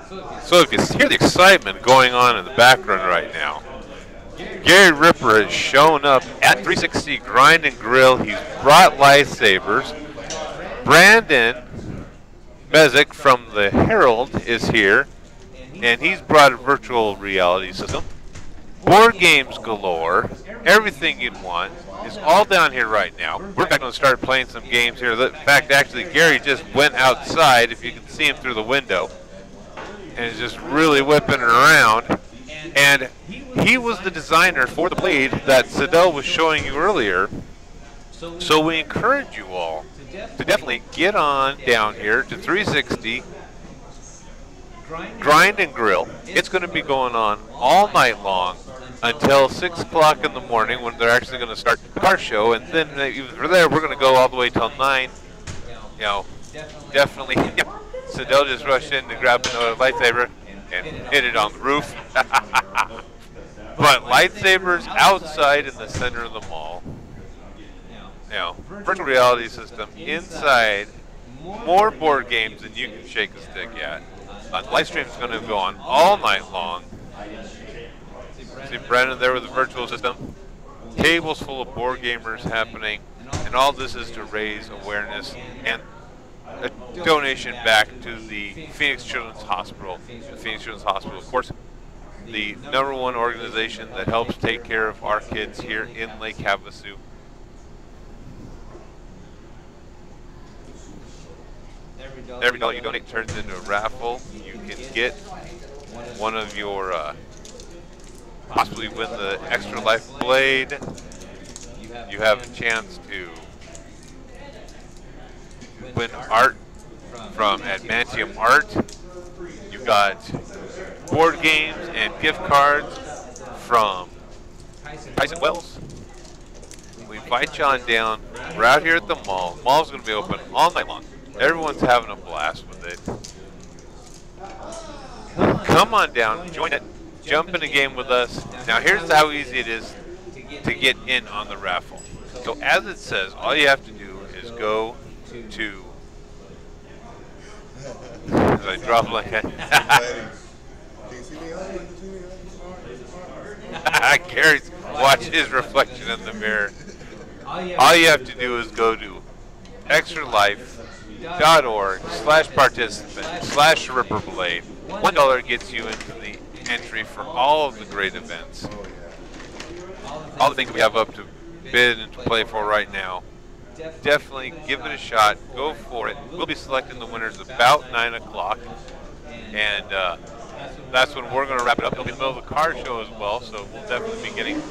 So if you hear the excitement going on in the background right now, Gary Ripper has shown up at 360 Grind and Grill. He's brought lightsabers. Brandon Mezek from the Herald is here, and he's brought a virtual reality system. Board games galore, everything you'd want is all down here right now. We're going to start playing some games here. In fact, actually, Gary just went outside, if you can see him through the window, and is just really whipping it around. And he was the designer for the blade that Sidel was showing you earlier. So we encourage you all to definitely get on down here to 360 Grind and Grill. It's going to be going on all night long until 6 o'clock in the morning when they're actually going to start the car show. And then even from there, we're going to go all the way till 9. You know, definitely. Yep. Sidel just rushed in to grab another lightsaber and hit it on the roof. But lightsabers outside in the center of the mall. You know, virtual reality system inside, more board games than you can shake a stick at. The live stream is going to go on all night long. See Brandon there with the virtual system. Tables full of board gamers happening, and all this is to raise awareness and a donation back to the Phoenix Children's Hospital. The Phoenix Children's Hospital, of course, the #1 organization that helps take care of our kids here in Lake Havasu. Every dollar you donate turns into a raffle. You can get one of your, possibly win the Extra Life Blade. You have a chance to win art from Admantium Art. You've got board games and gift cards from Tyson Wells. We invite you on down. We're out here at the mall. The mall's going to be open all night long. Everyone's having a blast with it. Come on down, join it, jump in a game with us. Now here's how easy it is to get in on the raffle. So as it says, all you have to do is go to, as I drop like that. Gary's watch his reflection in the mirror. All you have to do is go to extralife.org/participant/Ripperblade. $1 gets you into the entry for all of the great events. All the things we have up to bid and to play for right now. Definitely give it a shot. Go for it. We'll be selecting the winners about 9 o'clock. And that's when we're going to wrap it up. It'll be in the middle of the car show as well, so we'll definitely be getting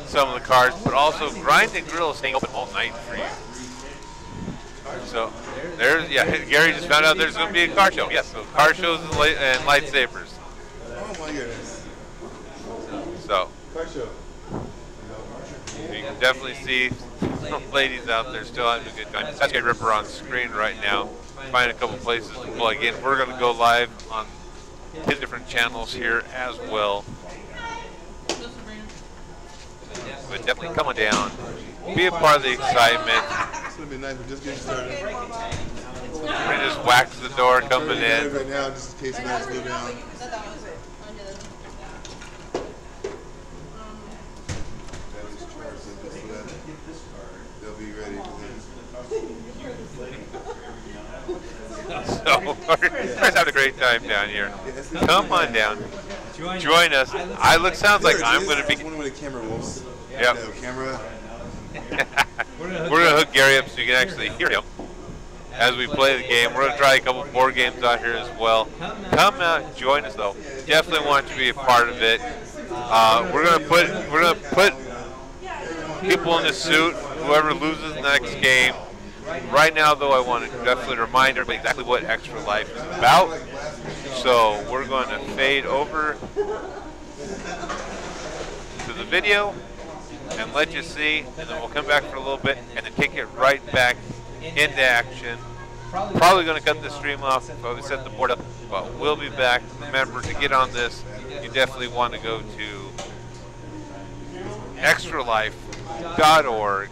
some of the cars. But also, Grind and Grill is staying open all night for you. So, there's, yeah, Gary just found out there's going to be a car show. Yes, so car shows and lightsabers. Oh my goodness. So, Car show. you can definitely see some ladies out there still having a good time. That's Gary Ripper on screen right now. Find a couple places to plug in. We're going to go live on his different channels here as well. But definitely come on down. Be a part of the excitement. It's going to be nice. We're just getting started. We just wax the door coming in. Right now, just in case the lights go down. They'll be ready. So we're having a great time down here. Come on down. Join us. Sounds like I'm going to be. I wonder where the camera was. Yep. No camera. We're going to hook Gary up so you can actually hear him as we play the game. We're going to try a couple board games out here as well. Come out, join us though. Definitely want you to be a part of it. We're going to put people in the suit. Whoever loses the next game. Right now, though, I want to definitely remind everybody exactly what Extra Life is about. So we're going to fade over to the video and let you see, and then we'll come back for a little bit and then kick it right back into action. Probably going to cut the stream off if we set the board up, but we'll be back. Remember, to get on this, you definitely want to go to extralife.org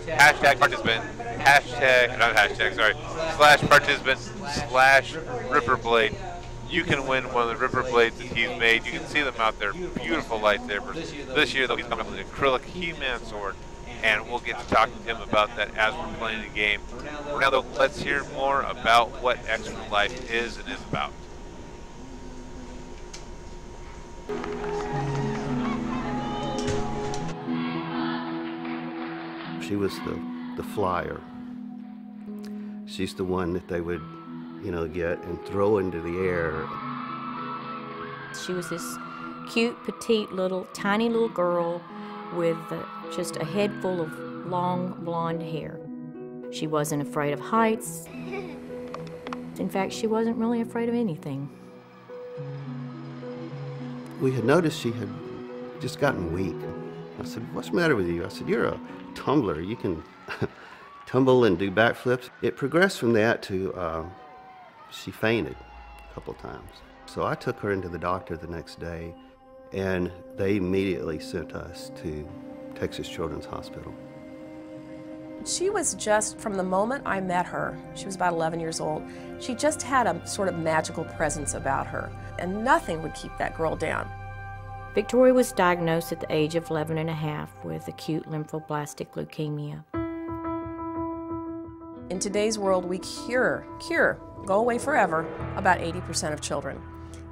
hashtag participant, hashtag, not hashtag, sorry, slash participant, slash Ripper Blade. You can win one of the Ripper Blades that he's made. You can see them out there, beautiful lightsabers. This year, though, he's coming up with an acrylic He-Man sword, and we'll get to talking to him about that as we're playing the game. For now, though, let's hear more about what Extra Life is and is about. She was the flyer. She's the one that they would, get and throw into the air. She was this cute, petite, tiny little girl with just a head full of long, blonde hair. She wasn't afraid of heights. In fact, she wasn't really afraid of anything. We had noticed she had just gotten weak. I said, "What's the matter with you?" I said, "You're a tumbler. You can tumble and do backflips." It progressed from that to she fainted a couple times. So I took her into the doctor the next day, and they immediately sent us to Texas Children's Hospital. She was just, from the moment I met her, she was about 11 years old, she just had a sort of magical presence about her, and nothing would keep that girl down. Victoria was diagnosed at the age of 11 and a half with acute lymphoblastic leukemia. In today's world, we cure, go away forever, about 80% of children.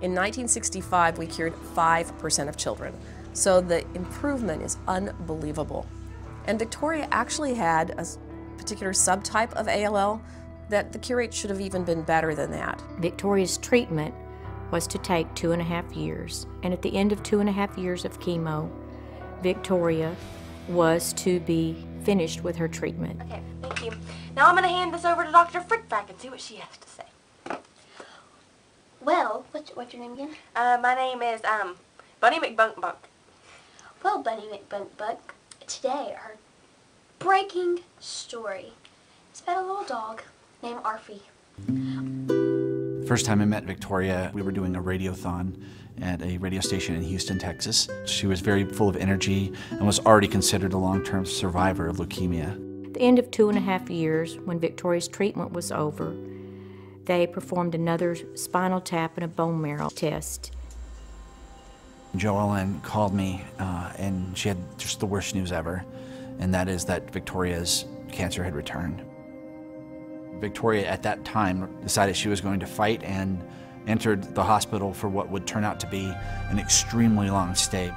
In 1965, we cured 5% of children. So the improvement is unbelievable. And Victoria actually had a particular subtype of ALL that the cure rate should have even been better than that. Victoria's treatment was to take 2.5 years. And at the end of 2.5 years of chemo, Victoria was to be finished with her treatment. Okay, thank you. Now I'm going to hand this over to Dr. Frickback and see what she has to say. Well, what's your name again? My name is Bunny McBunkbunk. Well, Bunny McBunkbunk, today our breaking story is about a little dog named Arfie. First time I met Victoria, we were doing a radiothon at a radio station in Houston, Texas. She was very full of energy and was already considered a long-term survivor of leukemia. At the end of 2.5 years, when Victoria's treatment was over, they performed another spinal tap and a bone marrow test. Joellen called me and she had just the worst news ever, and that is that Victoria's cancer had returned. Victoria at that time decided she was going to fight and entered the hospital for what would turn out to be an extremely long stay.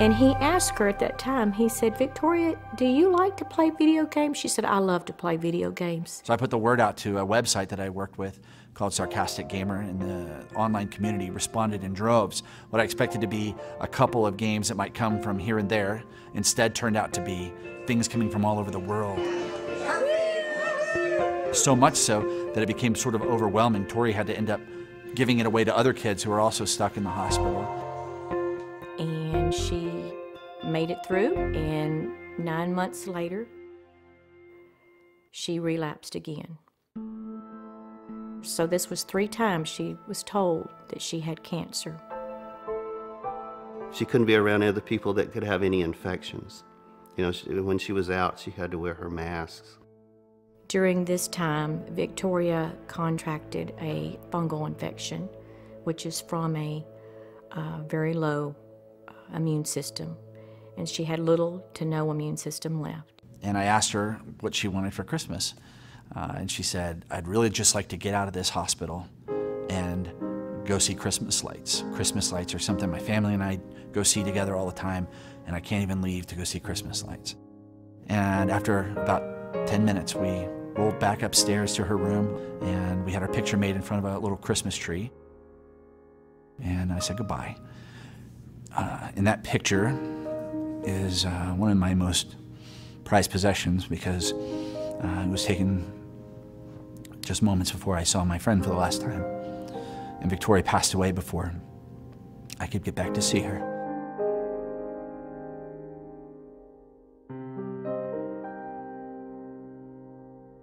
And he asked her at that time, he said, "Victoria, do you like to play video games?" She said, "I love to play video games." So I put the word out to a website that I worked with called Sarcastic Gamer, and the online community responded in droves. What I expected to be a couple of games that might come from here and there instead turned out to be things coming from all over the world. So much so that it became sort of overwhelming. Tori had to end up giving it away to other kids who were also stuck in the hospital. And she made it through, and 9 months later, she relapsed again. So this was 3 times she was told that she had cancer. She couldn't be around other people that could have any infections. When she was out, she had to wear her masks. During this time, Victoria contracted a fungal infection, which is from a very low immune system, and she had little to no immune system left. And I asked her what she wanted for Christmas, and she said, "I'd really just like to get out of this hospital and go see Christmas lights. Christmas lights are something my family and I go see together all the time, and I can't even leave to go see Christmas lights." And after about 10 minutes, we rolled back upstairs to her room, and we had our picture made in front of a little Christmas tree. And I said goodbye. In that picture is one of my most prized possessions, because it was taken just moments before I saw my friend for the last time. And Victoria passed away before I could get back to see her.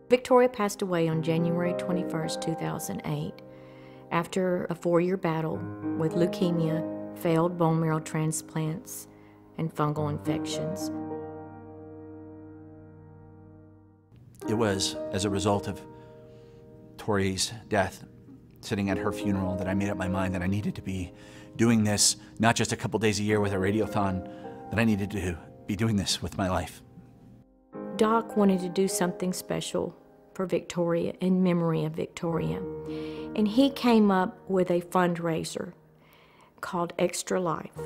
Victoria passed away on January 21st, 2008, after a 4-year battle with leukemia, failed bone marrow transplants, and fungal infections. It was as a result of Tori's death, sitting at her funeral, that I made up my mind that I needed to be doing this, not just a couple days a year with a radiothon, that I needed to be doing this with my life. Doc wanted to do something special for Victoria, in memory of Victoria. And he came up with a fundraiser called Extra Life.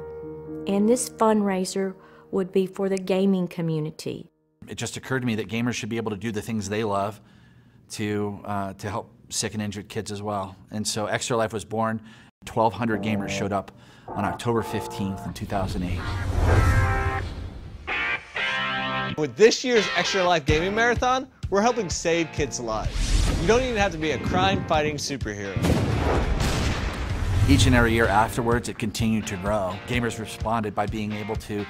And this fundraiser would be for the gaming community. It just occurred to me that gamers should be able to do the things they love to help sick and injured kids as well. And so Extra Life was born. 1,200 gamers showed up on October 15th in 2008. With this year's Extra Life Gaming Marathon, we're helping save kids' lives. You don't even have to be a crime-fighting superhero. Each and every year afterwards, it continued to grow. Gamers responded by being able to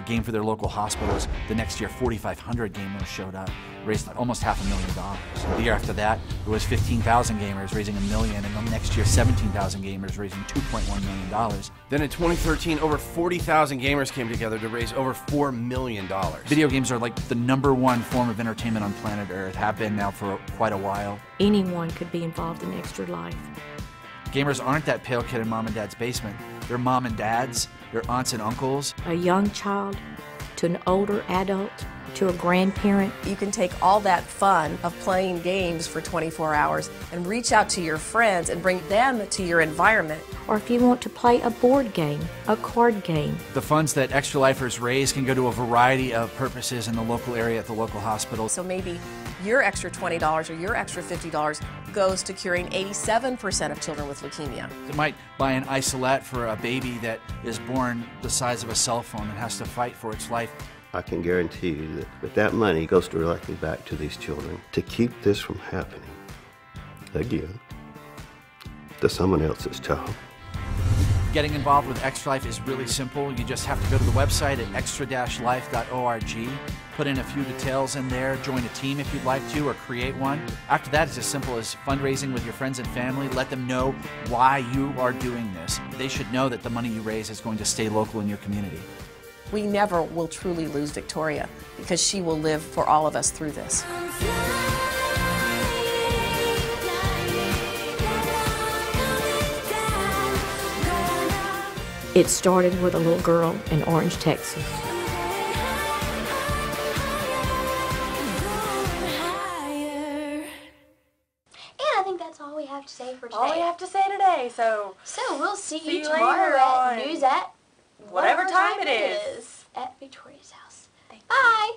game for their local hospitals. The next year, 4,500 gamers showed up, raised almost $500,000. The year after that, it was 15,000 gamers raising $1 million, and the next year, 17,000 gamers raising $2.1 million. Then in 2013, over 40,000 gamers came together to raise over $4 million. Video games are like the #1 form of entertainment on planet Earth, have been now for quite a while. Anyone could be involved in Extra Life. Gamers aren't that pale kid in mom and dad's basement. They're mom and dads, they're aunts and uncles. A young child to an older adult to a grandparent. You can take all that fun of playing games for 24 hours and reach out to your friends and bring them to your environment. Or if you want to play a board game, a card game. The funds that Extra Lifers raise can go to a variety of purposes in the local area at the local hospital. So maybe your extra $20 or your extra $50 goes to curing 87% of children with leukemia. It might buy an isolette for a baby that is born the size of a cell phone and has to fight for its life. I can guarantee you that money goes directly back to these children to keep this from happening again to someone else's child. Getting involved with Extra Life is really simple. You just have to go to the website at extra-life.org, put in a few details in there, join a team if you'd like to, or create one. After that, it's as simple as fundraising with your friends and family. Let them know why you are doing this. They should know that the money you raise is going to stay local in your community. We never will truly lose Victoria because she will live for all of us through this. It started with a little girl in Orange, Texas. And I think that's all we have to say for today. All we have to say today, so we'll see See you you tomorrow later at on news at whatever time it is. at Victoria's house. Bye.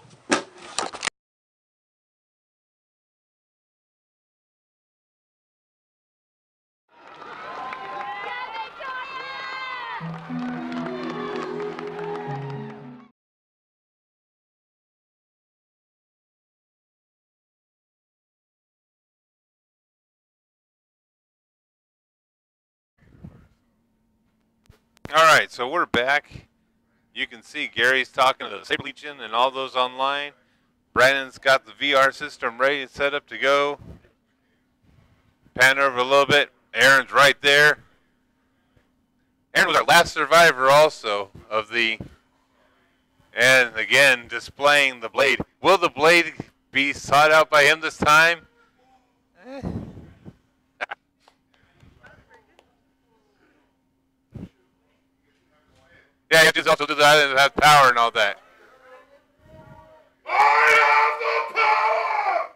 All right, so we're back. You can see Gary's talking to the Sabre Legion and all those online. Brandon's got the VR system ready set up to go. Pan over a little bit. Aaron's right there. Aaron was our last survivor also of the, and again, displaying the blade. Will the blade be sought out by him this time? Yeah, you have to also do that and have power and all that. I have the power!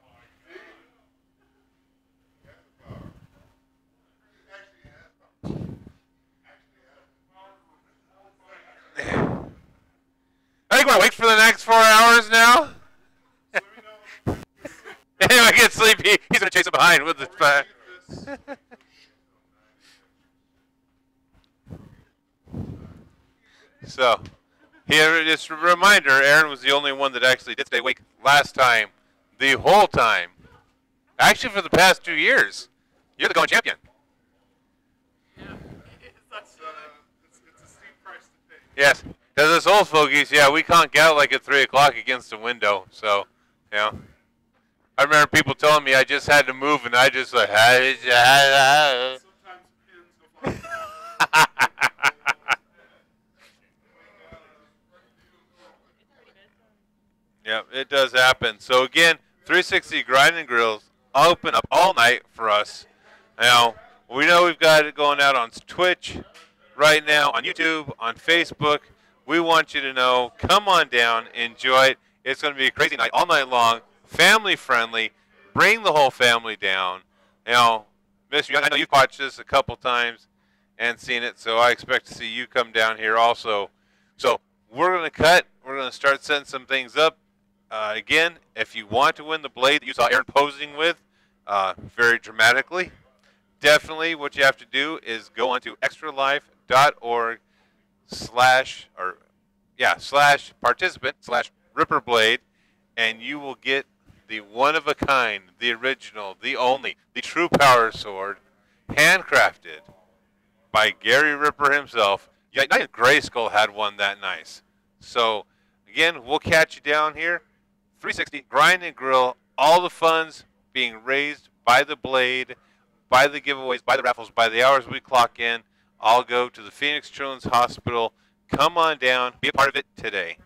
I think we're awake for the next 4 hours now. If I get sleepy, he's going to chase him behind with the... So, here, just a reminder, Aaron was the only one that actually did stay awake last time, the whole time. Actually, for the past 2 years. You're the going champion. Yeah, it's a steep price to pay. Yes, because us old fogies, yeah, we can't get out like at 3 o'clock against a window. So, you know, I remember people telling me I just had to move, and I just like, Sometimes pins go flying. Yeah, it does happen. So again, 360 Grind and Grills open up all night for us. Now, we know we've got it going out on Twitch right now, on YouTube, on Facebook. We want you to know, come on down, enjoy it. It's going to be a crazy night all night long, family friendly. Bring the whole family down. Now, Miss, I know you've watched this a couple times and seen it, so I expect to see you come down here also. So we're going to cut. We're going to start setting some things up. Again, if you want to win the blade that you saw Aaron posing with very dramatically, definitely what you have to do is go onto extralife.org/participant/ripperblade, and you will get the one-of-a-kind, the original, the only, the true power sword, handcrafted by Gary Ripper himself. Yeah, not even Grayskull had one that nice. So, again, we'll catch you down here. 360, Grind and Grill, all the funds being raised by the blade, by the giveaways, by the raffles, by the hours we clock in, all go to the Phoenix Children's Hospital. Come on down, be a part of it today.